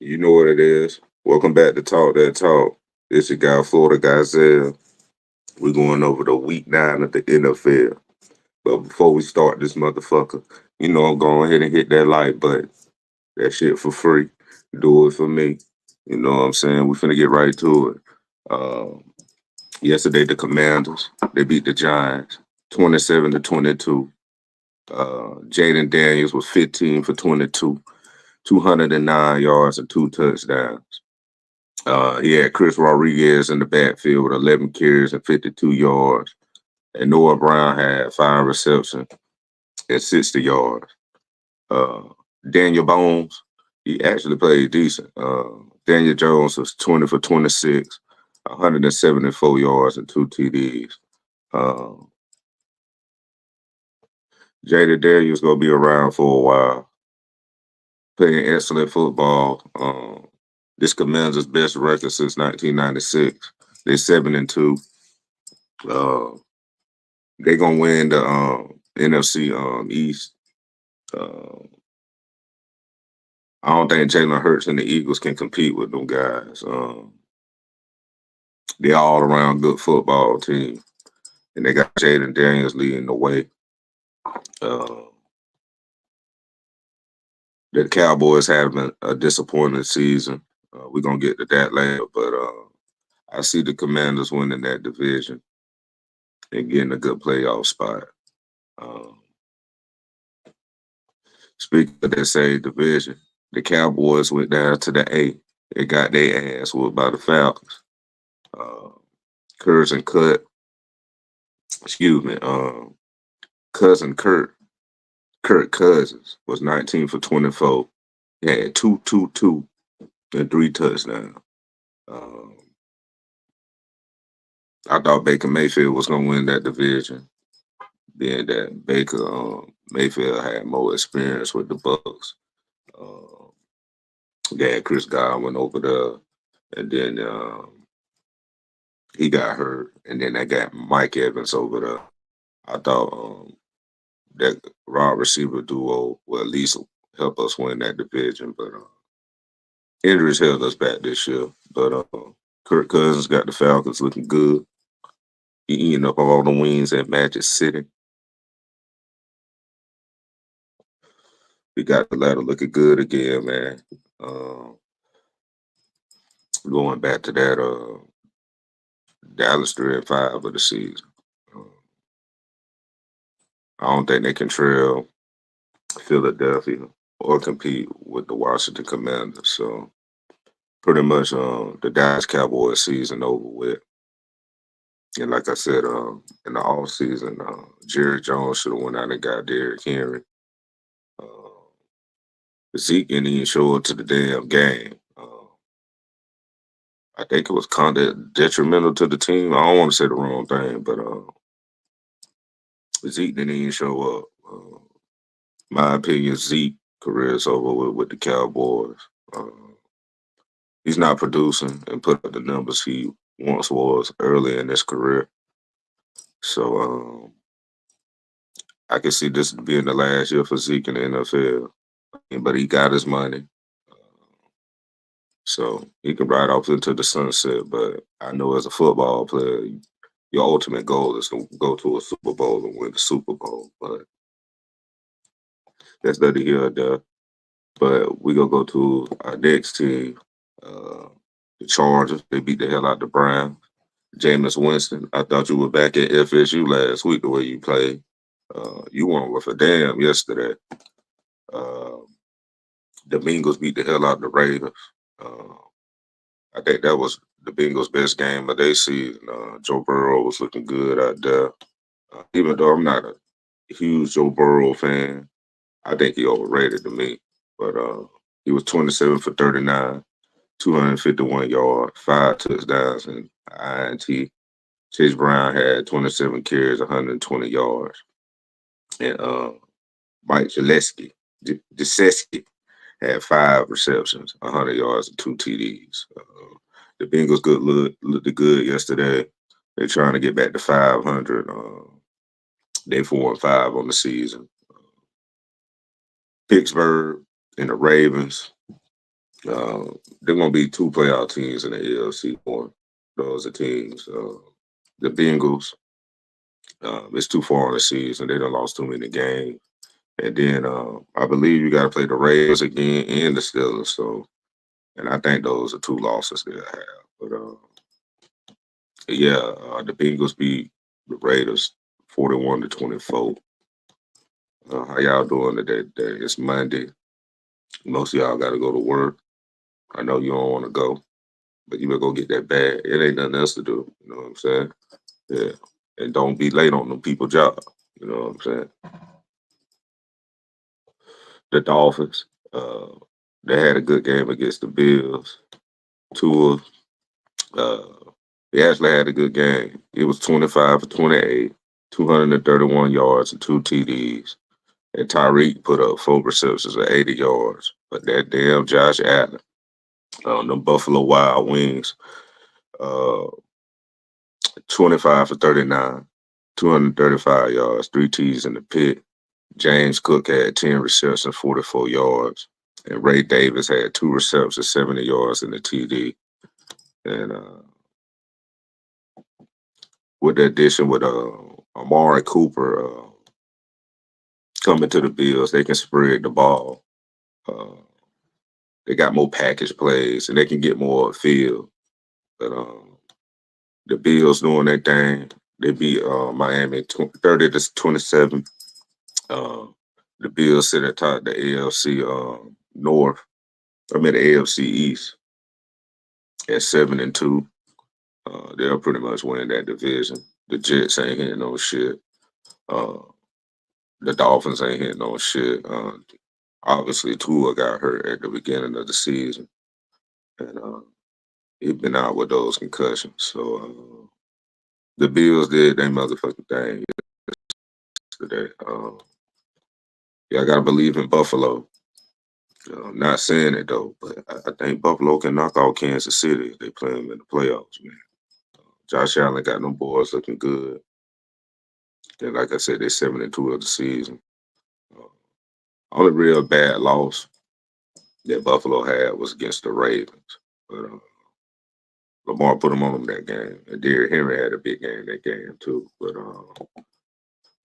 You know what it is. Welcome back to Talk That Talk. It's your guy, Florida-guy-zel. We're going over the week 9 of the NFL. But before we start this motherfucker, I'm going ahead and hit that like button. That shit for free. Do it for me. You know what I'm saying? We finna get right to it. Uh, Yesterday, the Commanders, they beat the Giants 27-22. Jaden Daniels was 15 for 22, 209 yards and 2 touchdowns. He had Chris Rodriguez in the backfield with 11 carries and 52 yards. And Noah Brown had 5 receptions and 60 yards. Uh, Daniel Bones, he actually played decent. Daniel Jones was 20 for 26, 174 yards and 2 TDs. Uh, Jada Daniels going to be around for a while, playing excellent football. This Commanders' best record since 1996. They're 7-2. Uh, They gonna win the NFC East. Uh, I don't think Jalen Hurts and the Eagles can compete with them guys. They're all around good football team, and they got Jaden Daniels leading the way. Uh, the Cowboys having a disappointing season. We're gonna get to that later, but I see the Commanders winning that division and getting a good playoff spot. Um, Speaking of that same division, the Cowboys went down to the A. They got their ass whooped by the Falcons. Uh, Cousin Cut, excuse me, cousin Kirk Cousins was 19 for 24. He had 2 and 3 touchdowns. Um, I thought Baker Mayfield was gonna win that division. Being that Baker Mayfield had more experience with the Bucks. Uh, they had Chris Godwin over there, and then he got hurt, and then they got Mike Evans over there. I thought that wide receiver duo will at least help us win that division, but injuries held us back this year. But Kirk Cousins got the Falcons looking good. He eating up all the wins at Magic City. We got the ladder looking good again, man. Uh, Going back to that Dallas 3-5 of the season. Uh, I don't think they can trail Philadelphia or compete with the Washington Commanders. So pretty much the Dallas Cowboys season over with. And like I said, in the off season, Jerry Jones should have went out and got Derrick Henry. Uh, Zeke didn't even show up to the damn game. I think it was kind of detrimental to the team. I don't want to say the wrong thing, but Zeke didn't even show up. My opinion, Zeke career is over with the Cowboys. Uh, he's not producing and put up the numbers he once was early in his career. So I can see this being the last year for Zeke in the NFL. But he got his money. So he can ride off into the sunset. But I know as a football player, your ultimate goal is to go to a Super Bowl and win the Super Bowl. But that's neither here or there. But we gonna go to our next team, uh, the Chargers. They beat the hell out the Browns. Jameis Winston. I thought you were back at FSU last week the way you played. You weren't worth a damn yesterday. Uh, the Bengals beat the hell out the Ravens. Uh, I think that was the Bengals' best game of their season. Joe Burrow was looking good out there. Even though I'm not a huge Joe Burrow fan, I think he overrated to me. But he was 27 for 39, 251 yards, 5 touchdowns, and INT. Chase Brown had 27 carries, 120 yards. And Mike Gesicki had 5 receptions, 100 yards, and 2 TDs. The Bengals looked good yesterday. They're trying to get back to 500. They 4-5 on the season. Pittsburgh and the Ravens. Uh, they're gonna be two playoff teams in the AFC. One, those are teams. The Bengals. It's too far in the season. They done lost too many games. And then I believe you got to play the Raiders again and the Steelers. So, and I think those are two losses they'll have. But yeah, the Bengals beat the Raiders 41-24. How y'all doing today? It's Monday. Most of y'all got to go to work. I know you don't want to go, but you better go get that bag. It ain't nothing else to do. You know what I'm saying? Yeah. And don't be late on them people job. You know what I'm saying? The Dolphins. They had a good game against the Bills. Tua, uh, he actually had a good game. It was 25 for 28, 231 yards and two TDs. And Tyreek put up four receptions of 80 yards. But that damn Josh Allen on the Buffalo Wild Wings, uh, 25 for 39, 235 yards, three T's in the pit. James Cook had 10 receptions, 44 yards. And Ray Davis had two receptions, 70 yards in the TD. And with the addition with Amari Cooper coming to the Bills, they can spread the ball. Uh, they got more package plays and they can get more field. But the Bills doing their thing. They beat Miami 30-27. Uh, the Bills sit atop the AFC North. I mean the AFC East at 7-2. They'll pretty much win that division. The Jets ain't hitting no shit. Uh, the Dolphins ain't hitting no shit. Obviously, Tua got hurt at the beginning of the season, and he's been out with those concussions. So the Bills did their motherfucking thing yesterday. Yeah, I gotta believe in Buffalo. I'm not saying it though, but I think Buffalo can knock out Kansas City if they play them in the playoffs, man. Josh Allen got them boys looking good. And like I said, they're 7-2 of the season. Uh, only real bad loss that Buffalo had was against the Ravens. But Lamar put them on them that game. And Derrick Henry had a big game that game too. But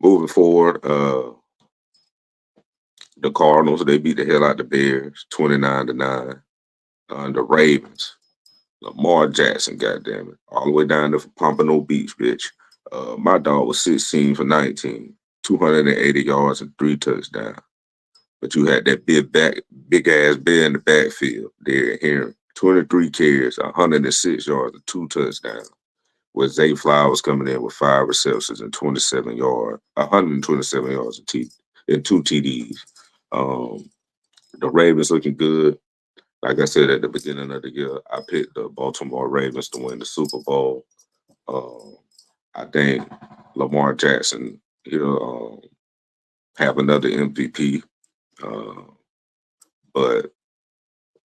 moving forward, the Cardinals, they beat the hell out the Bears, 29-9. The Ravens, Lamar Jackson, goddamn it, all the way down to Pompano Beach, bitch. My dog was 16 for 19, 280 yards and three touchdowns. But you had that big ass bear in the backfield, Derrick Henry, 23 carries, 106 yards and two touchdowns. With Zay Flowers coming in with five receptions and 27 yards, 127 yards and two TDs. Um, the Ravens looking good. Like I said at the beginning of the year, I picked the Baltimore Ravens to win the Super Bowl. Um, I think Lamar Jackson he'll have another MVP, uh, but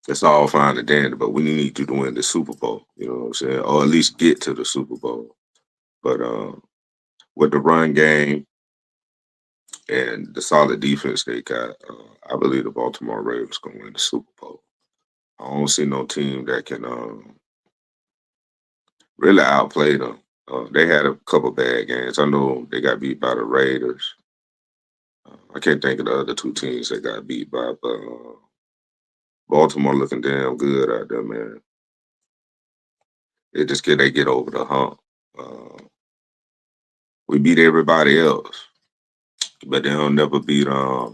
it's all fine and dandy. But we need you to win the Super Bowl. You know what I'm saying, or at least get to the Super Bowl. But with the run game and the solid defense they got, I believe the Baltimore Ravens gonna win the Super Bowl. I don't see no team that can really outplay them. They had a couple bad games. I know they got beat by the Raiders. I can't think of the other two teams they got beat by, but Baltimore looking damn good out there, man. They get over the hump. Uh, we beat everybody else, but they don't never beat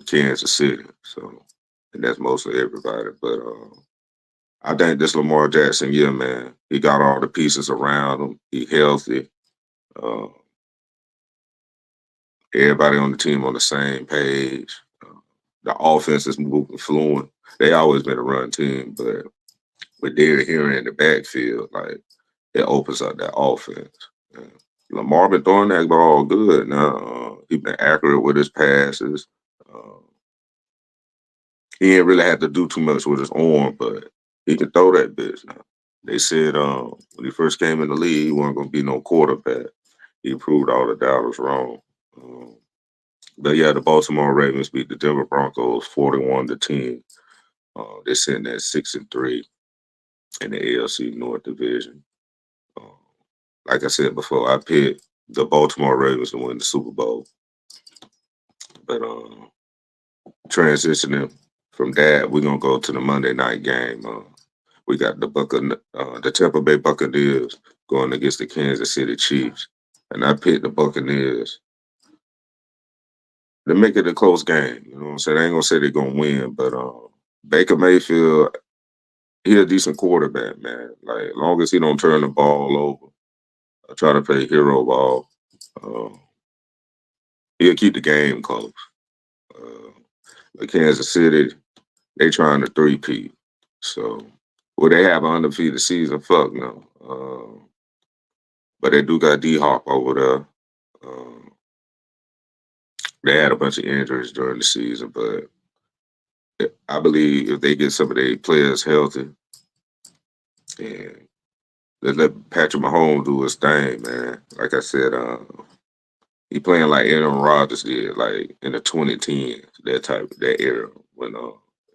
Kansas City. So, and that's mostly everybody. But I think this Lamar Jackson, yeah, man, he got all the pieces around him. He healthy. Uh, everybody on the team on the same page. The offense is moving fluent. They always been a run team, but with Derrick Henry in the backfield, like it opens up that offense. And Lamar been throwing that ball good now. He been accurate with his passes. Uh, he ain't really had to do too much with his arm, but he can throw that bitch now. They said when he first came in the league, he wasn't gonna be no quarterback. He proved all the doubters wrong. But yeah, the Baltimore Ravens beat the Denver Broncos 41-10. They're sitting at 6-3 in the AFC North Division. Um, like I said before, I picked the Baltimore Ravens to win the Super Bowl, but transitioning from that, we're gonna go to the Monday night game. We got the Tampa Bay Buccaneers going against the Kansas City Chiefs, and I picked the Buccaneers to make it a close game. You know what I'm saying? I ain't gonna say they're gonna win, but Baker Mayfield, he a decent quarterback, man. Like as long as he don't turn the ball over, or try to play hero ball, uh, he'll keep the game close. Uh, but Kansas City, they trying to three-peat. So, will they have an undefeated season? Fuck no. But they do got D Hop over there. Um, they had a bunch of injuries during the season, but I believe if they get some of their players healthy and they let Patrick Mahomes do his thing, man. Like I said, he playing like Aaron Rodgers did, like in the 2010s, that era when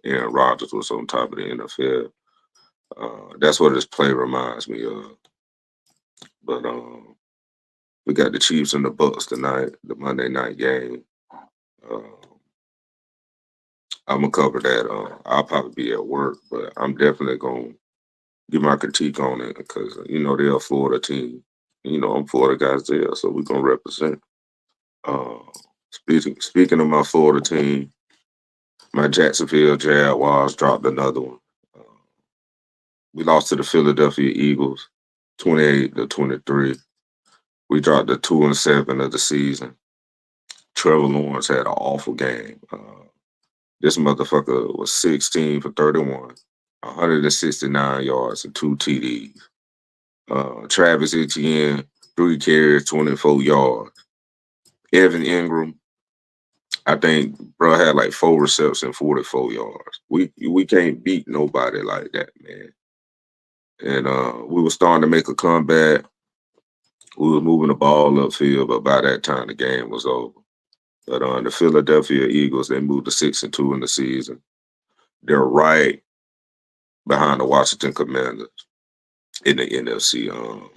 Aaron Rodgers was on top of the NFL. That's what his play reminds me of. But we got the Chiefs and the Bucks tonight, the Monday night game. Uh, I'm gonna cover that. I'll probably be at work, but I'm definitely gonna give my critique on it because they're a Florida team. I'm Florida-guy-zel, so we're gonna represent. Uh, speaking of my Florida team, my Jacksonville Jaguars dropped another one. Uh, we lost to the Philadelphia Eagles, 28-23. We dropped the 2-7 of the season. Trevor Lawrence had an awful game. This motherfucker was 16 for 31, 169 yards and two TDs. Travis Etienne, 3 carries, 24 yards. Evan Ingram, I think bro had like 4 receptions, 44 yards. We can't beat nobody like that, man. And we were starting to make a comeback. We were moving the ball upfield, but by that time the game was over. But the Philadelphia Eagles, they moved to 6-2 in the season. They're right behind the Washington Commanders in the NFC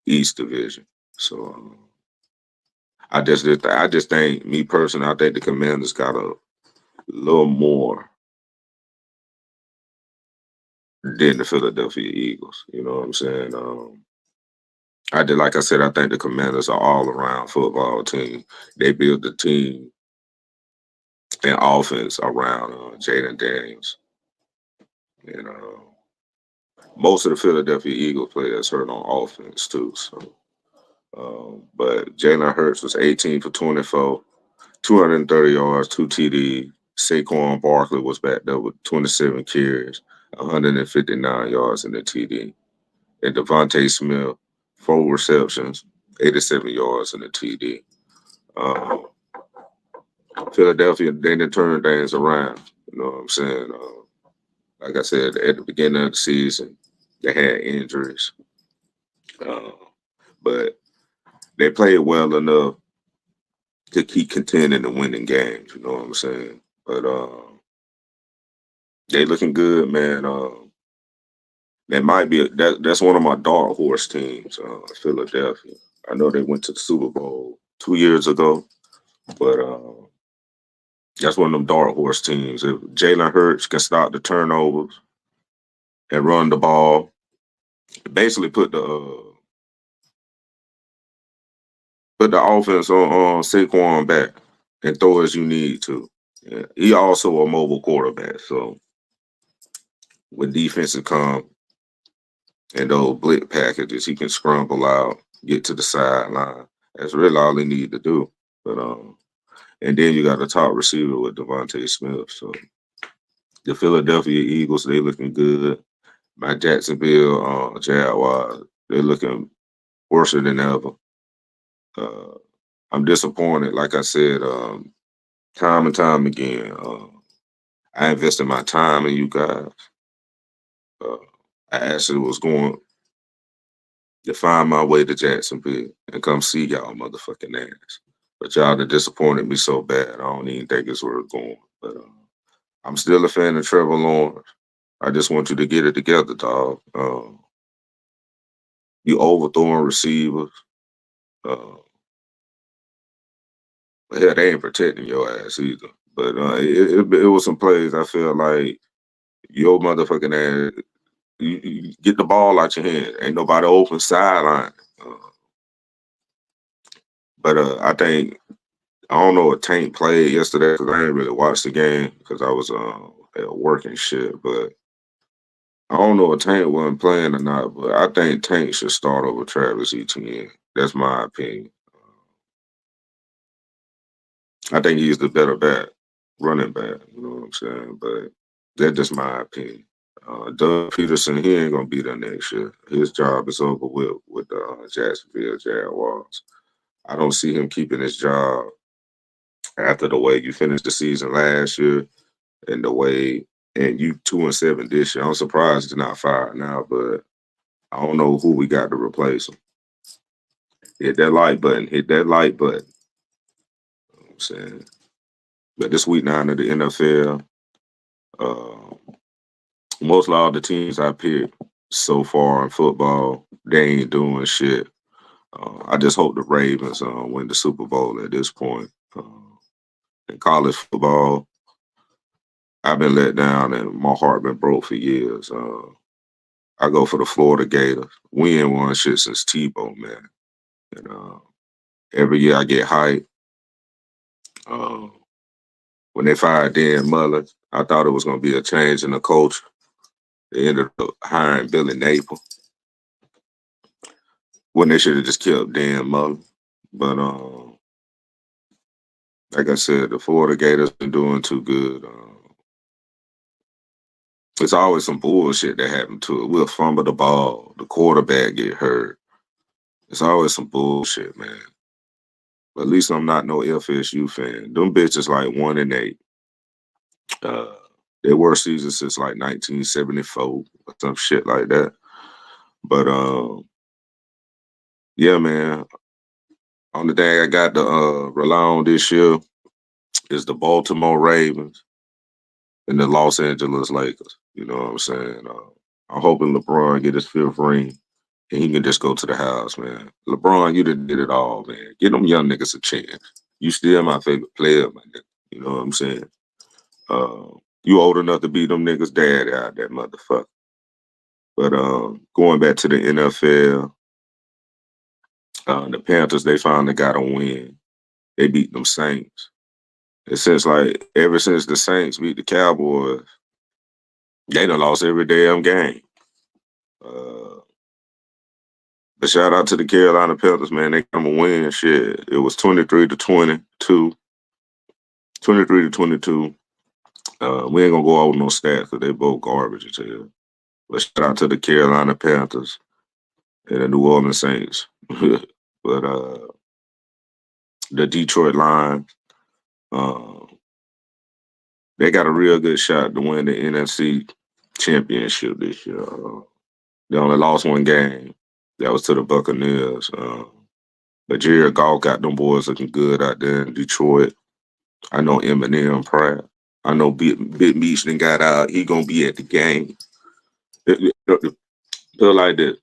East Division. So I just think, me personally, I think the Commanders got a little more than the Philadelphia Eagles. You know what I'm saying? Like I said, I think the Commanders are all around football team. They built the team and offense around Jaden Daniels. And most of the Philadelphia Eagles players hurt on offense too. So, but Jalen Hurts was 18 for 24, 230 yards, two TDs. Saquon Barkley was back there with 27 carries, 159 yards in the TD. And Devontae Smith, 4 receptions, 87 yards in the TD. Philadelphia, they didn't turn things around. You know what I'm saying? Like I said, at the beginning of the season, they had injuries. Uh, but they played well enough to keep contending and winning games. You know what I'm saying? But they looking good, man. That might be that's one of my dark horse teams, Philadelphia. I know they went to the Super Bowl 2 years ago, but that's one of them dark horse teams. If Jalen Hurts can stop the turnovers and run the ball, basically put the offense on Saquon back and throw as you need to. Yeah. He also a mobile quarterback, so when defenses come and those blitz packages, he can scramble out, get to the sideline. That's really all they need to do. But and then you got a top receiver with Devontae Smith. So the Philadelphia Eagles, they looking good. My Jacksonville Jaguars, they're looking worse than ever. Uh, I'm disappointed. Like I said, time and time again, I invested my time in you guys. Uh, I actually was going to find my way to Jacksonville and come see y'all motherfucking ass. But y'all done disappointed me so bad, I don't even think it's worth going. But I'm still a fan of Trevor Lawrence. I just want you to get it together, dog. You overthrowing receivers. Uh, hell, they ain't protecting your ass either. But it was some plays I feel like your motherfucking ass, you get the ball out your hand. Ain't nobody open sideline. Uh, but I think, I don't know if Tank played yesterday because I didn't really watch the game because I was at work and shit. But I don't know if Tank wasn't playing or not. But I think Tank should start over Travis Etienne. That's my opinion. I think he's the better back, running back. You know what I'm saying? But that's just my opinion. Doug Peterson, he ain't gonna be there next year. His job is over with Jacksonville Jaguars. I don't see him keeping his job after the way you finished the season last year and the way and you 2-7 this year. I'm surprised he's not fired now, but I don't know who we got to replace him. Hit that like button. Hit that like button. You know what I'm saying? But this week 9 of the NFL, uh, most of all the teams I picked so far in football, they ain't doing shit. I just hope the Ravens win the Super Bowl at this point. In college football, I've been let down and my heart been broke for years. I go for the Florida Gators. We ain't won shit since Tebow, man. And every year I get hyped. Uh, when they fired Dan Mullen, I thought it was going to be a change in the culture. They ended up hiring Billy Napier when they should have just kept Dan Mullen. But like I said, the Florida Gators been doing too good. It's always some bullshit that happened to it. We'll fumble the ball, the quarterback get hurt. It's always some bullshit, man. But at least I'm not no FSU fan. Them bitches like 1-8. Uh, their worst season since like 1974 or some shit like that. But yeah, man. Only thing I got to rely on this year is the Baltimore Ravens and the Los Angeles Lakers. You know what I'm saying? I'm hoping LeBron get his 5th ring and he can just go to the house, man. LeBron, you done did it all, man. Get them young niggas a chance. You still my favorite player, man. You know what I'm saying? Uh, you old enough to be them niggas' dad out that motherfucker. But going back to the NFL, the Panthers, they finally got a win. They beat them Saints. And since like ever since the Saints beat the Cowboys, they done lost every damn game. Uh, but shout out to the Carolina Panthers, man. They come a win. Shit, it was 23-22. 23-22. We ain't gonna go over no stats because they both garbage as hell. But shout out to the Carolina Panthers and the New Orleans Saints. But the Detroit Lions, uh, they got a real good shot to win the NFC championship this year. They only lost one game. That was to the Buccaneers. But Jared Goff got them boys looking good out there in Detroit. I know Eminem proud. I know Big Meech done got out. He gonna be at the game. Feel like that.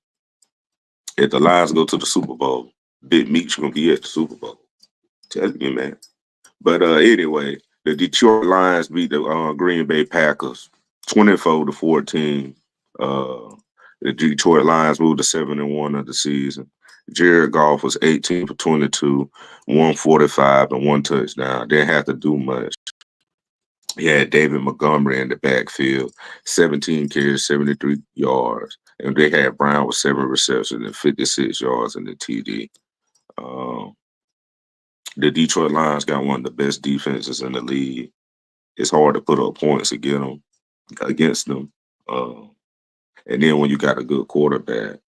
If the Lions go to the Super Bowl, Big Meech gonna be at the Super Bowl. Tell you, man. But anyway, the Detroit Lions beat the Green Bay Packers 24-14. Uh, the Detroit Lions moved to 7-1 of the season. Jared Goff was 18 for 22, 145, and 1 touchdown. Didn't have to do much. He had David Montgomery in the backfield, 17 carries, 73 yards. And they had Brown with 7 receptions and 56 yards in the TD. The Detroit Lions got one of the best defenses in the league. It's hard to put up points against them. And then when you got a good quarterback,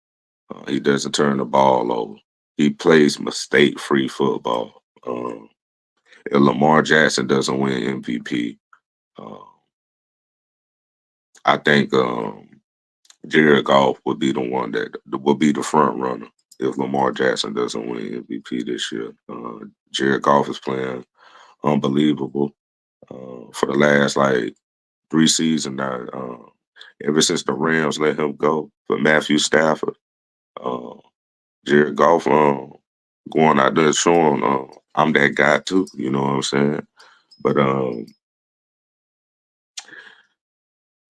he doesn't turn the ball over. He plays mistake-free football. If Lamar Jackson doesn't win MVP, I think Jared Goff would be the one that will be the front runner if Lamar Jackson doesn't win MVP this year. Jared Goff is playing unbelievable. For the last like 3 seasons now. Ever since the Rams let him go for Matthew Stafford, uh, Jared Goff going out there showing I'm that guy too. You know what I'm saying? But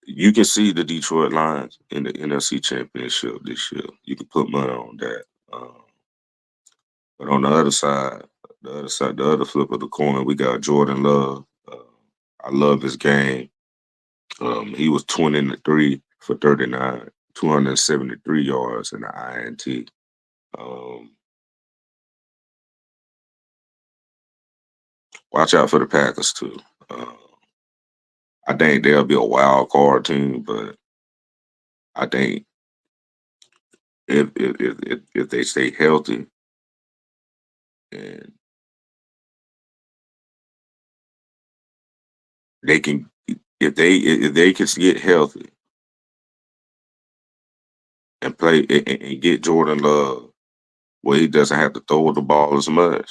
you can see the Detroit Lions in the NFC Championship this year. You can put money on that. But on the other flip of the coin, we got Jordan Love. I love his game. He was 20-3 for 39, 273 yards in the INT. Um, watch out for the Packers too. Uh, I think they'll be a wild card team, but I think if they stay healthy and they can if they can get healthy and play and get Jordan Love where he doesn't have to throw the ball as much,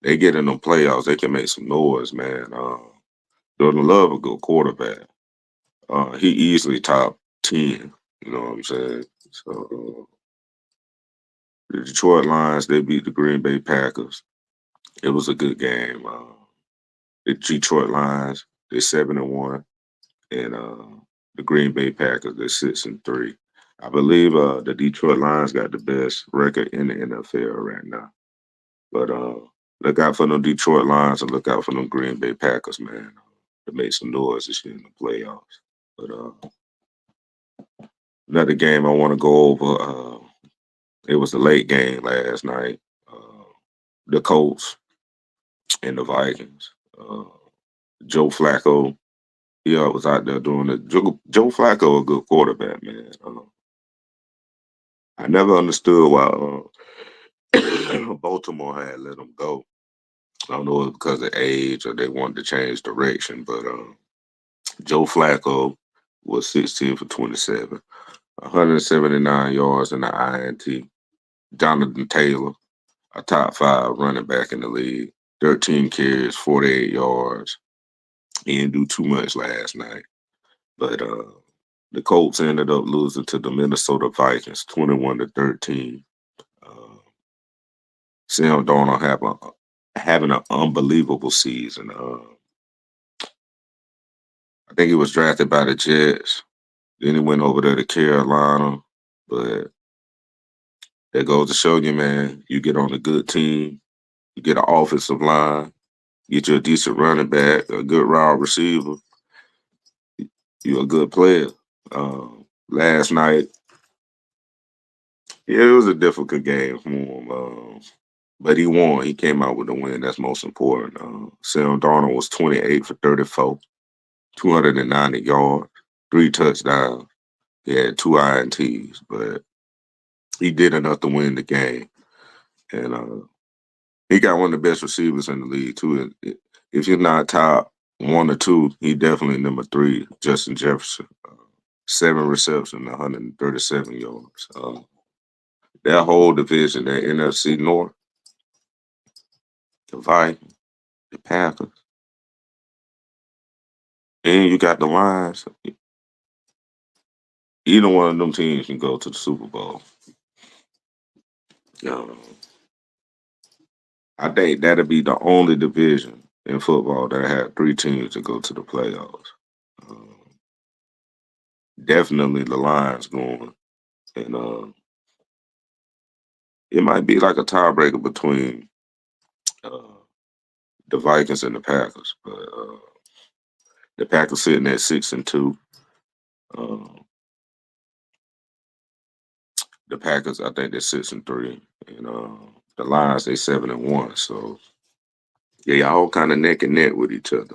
they get in the playoffs, they can make some noise, man. Jordan Love a good quarterback. He easily top 10. You know what I'm saying? So the Detroit Lions, they beat the Green Bay Packers. It was a good game. The Detroit Lions, they're 7-1, and the Green Bay Packers, they're 6-3. I believe the Detroit Lions got the best record in the NFL right now. But look out for them Detroit Lions and look out for them Green Bay Packers, man. To make some noise this year in the playoffs. But another game I want to go over. It was the late game last night. The Colts and the Vikings. Joe Flacco, he was out there doing it. Joe Flacco, a good quarterback, man. I never understood why Baltimore had let him go. I don't know if it's because of age or they wanted to change direction, but Joe Flacco was 16 for 27, 179 yards in the INT. Jonathan Taylor, a top 5 running back in the league, 13 carries, 48 yards. He didn't do too much last night, but the Colts ended up losing to the Minnesota Vikings, 21-13. Uh, Sam Darnold having an unbelievable season. I think he was drafted by the Jets. Then he went over there to Carolina. But that goes to show you, man, you get on a good team, you get an offensive line, get you a decent running back, a good wide receiver, you're a good player. Last night, yeah, it was a difficult game for him. But he won. He came out with a win. That's most important. Sam Darnold was 28 for 34, 290 yards, 3 touchdowns. He had 2 INTs, but he did enough to win the game. And he got one of the best receivers in the league, too. If you're not top 1 or 2, he definitely number 3, Justin Jefferson. 7 receptions, 137 yards. That whole division, that NFC North, the Vikings, the Panthers, and you got the Lions. Either one of them teams can go to the Super Bowl. Um, I think that'll be the only division in football that had 3 teams to go to the playoffs. Um, definitely the Lions going, and it might be like a tiebreaker between uh, the Vikings and the Packers, but the Packers sitting at 6-2. Um, the Packers, I think they're 6-3, and the Lions they 7-1. So yeah, y'all kind of neck and neck with each other.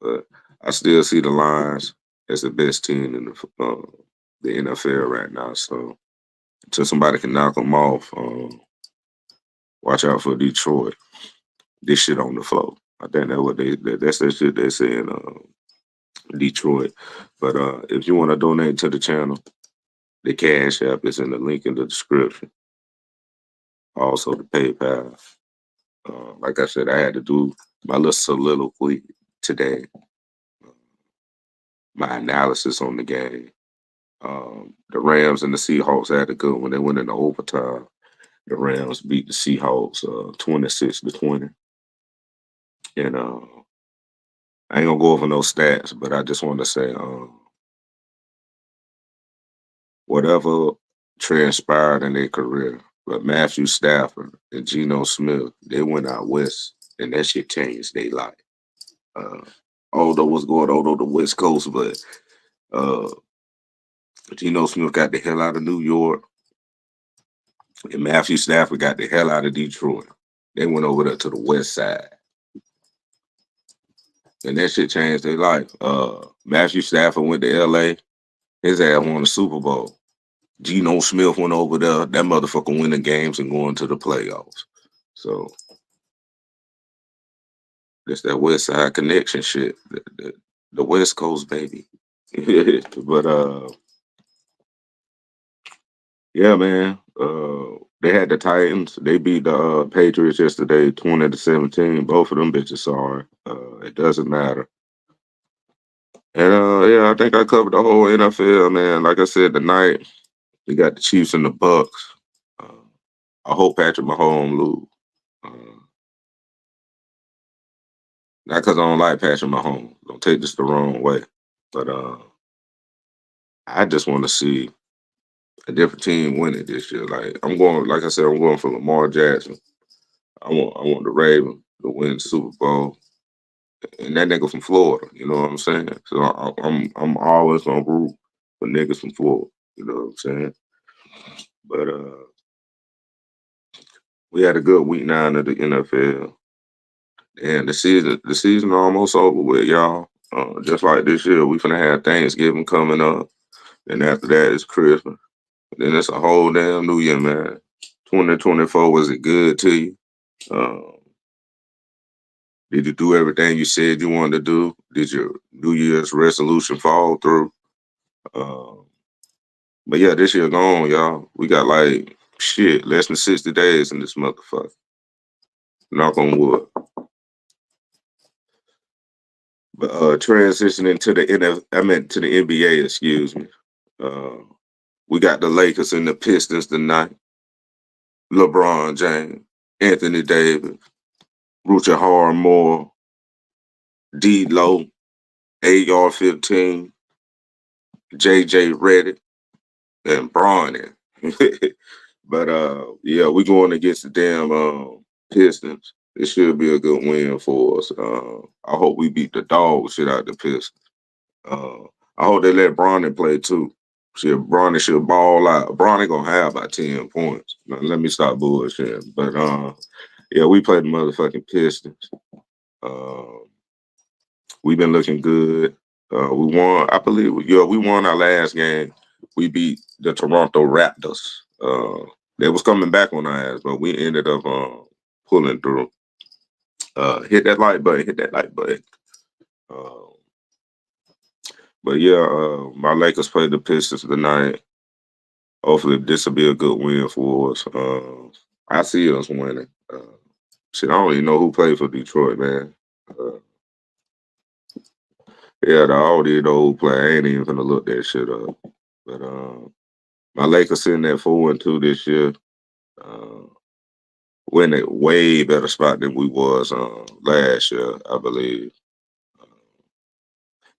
But I still see the Lions as the best team in the NFL right now. So until somebody can knock them off, watch out for Detroit. This shit on the floor. I think that's what that's that shit they say in Detroit. But if you want to donate to the channel, the Cash App is in the link in the description. Also the PayPal. Like I said, I had to do my little soliloquy today. my analysis on the game. The Rams and the Seahawks had a good one. They went into overtime. The Rams beat the Seahawks 26-20. And I ain't gonna go over no stats, but I just want to say, whatever transpired in their career, but Matthew Stafford and Geno Smith, they went out west, and that shit changed their life. Uh, although what's going on the West Coast, but uh, Geno Smith got the hell out of New York, and Matthew Stafford got the hell out of Detroit. They went over there to the West Side, and that shit changed their life. Matthew Stafford went to L.A. His ass won the Super Bowl. Geno Smith went over there. That motherfucker winning games and going to the playoffs. So that's that West Side connection shit. The West Coast, baby. But yeah, man. They had the Titans. They beat the Patriots yesterday, 20-17. Both of them bitches sorry. It doesn't matter. And yeah, I think I covered the whole NFL, man. Like I said, tonight we got the Chiefs and the Bucks. Uh, I hope Patrick Mahomes lose. Uh, Not because I don't like Patrick Mahomes. Don't take this the wrong way. But I just want to see a different team win it this year. Like I said, I'm going for Lamar Jackson. I want the Ravens to win the Super Bowl. And that nigga from Florida, you know what I'm saying? So I'm always gonna root for niggas from Florida, you know what I'm saying? But we had a good week 9 of the NFL. And the season almost over with, y'all. Just like this year, we finna have Thanksgiving coming up. And after that is Christmas. Then it's a whole damn new year, man. 2024, was it good to you? Um, did you do everything you said you wanted to do? Did your New Year's resolution fall through? Um, but yeah, this year gone, y'all. We got like shit, less than 60 days in this motherfucker. Knock on wood. But transitioning to the to the NBA, excuse me. Uh, we got the Lakers and the Pistons tonight. LeBron James, Anthony Davis, Rucha Harmore, D Low, AR-15, JJ Reddick, and Bronny. But yeah, we going against the damn Pistons. It should be a good win for us. I hope we beat the dog shit out the Pistons. Uh, I hope they let Bronny play too. Shit, Bronny should ball out. Bronny gonna have about 10 points. Now, let me stop bullshitting. But yeah, we played the motherfucking Pistons. Uh, we've been looking good. We won, I believe. Yeah, we won our last game. We beat the Toronto Raptors. They was coming back on our ass, but we ended up pulling through. Hit that like button. Hit that like button. Uh, but yeah, my Lakers played the Pistons tonight. Hopefully, this will be a good win for us. I see us winning. Shit, I don't even know who played for Detroit, man. Uh, yeah, the Audi, the old player. I ain't even gonna look that shit up. But my Lakers sitting at 4-2 this year. Uh, we're in a way better spot than we was last year, I believe. Uh,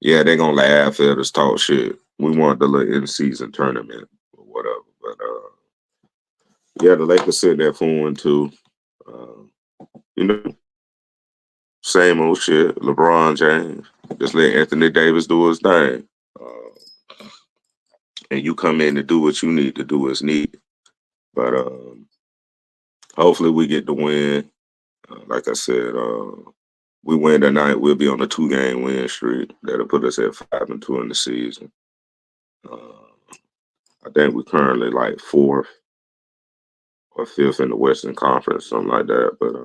yeah, they gonna laugh at us, talk shit. We want the little in-season tournament or whatever. But yeah, the Lakers sitting at 4-2. Uh, you know, same old shit. LeBron James. Just let Anthony Davis do his thing. And you come in to do what you need to do as needed. But hopefully we get the win. Like I said, we win tonight, we'll be on a 2-game win streak. That'll put us at 5-2 in the season. Uh, I think we're currently like 4th or 5th in the Western Conference, something like that. But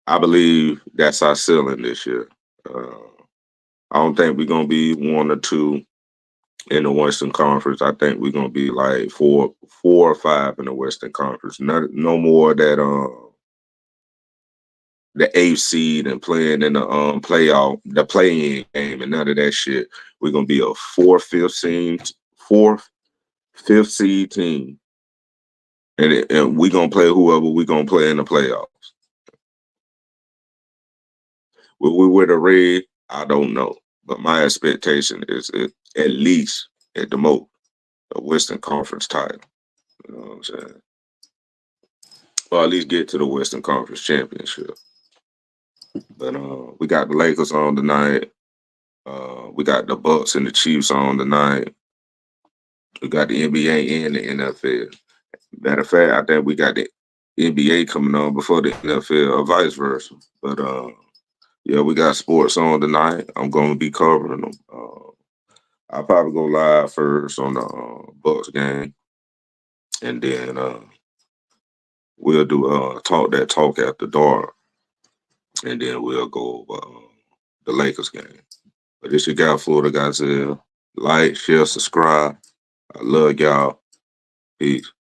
I believe that's our ceiling this year. Uh, I don't think we're gonna be 1 or 2 in the Western Conference. I think we're gonna be like 4 or 5 in the Western Conference. No more of that the eighth seed and playing in the playoff, the play-in game, and none of that shit. We're gonna be a fourth, fifth seed team, and we gonna play whoever we gonna play in the playoffs. Will we win the red? I don't know, but my expectation is at least at the most a Western Conference title. You know what I'm saying? Or at least get to the Western Conference championship. But we got the Lakers on tonight. We got the Bucks and the Chiefs on tonight. We got the NBA and the NFL. Matter of fact, I think we got the NBA coming on before the NFL, or vice versa. But yeah, we got sports on tonight. I'm gonna be covering them. I'll probably go live first on the Bucks game, and then we'll do talk that talk after dark, and then we'll go over the Lakers game. But this your guy, Florida-guy-zel. Like, share, subscribe. I love y'all. Peace.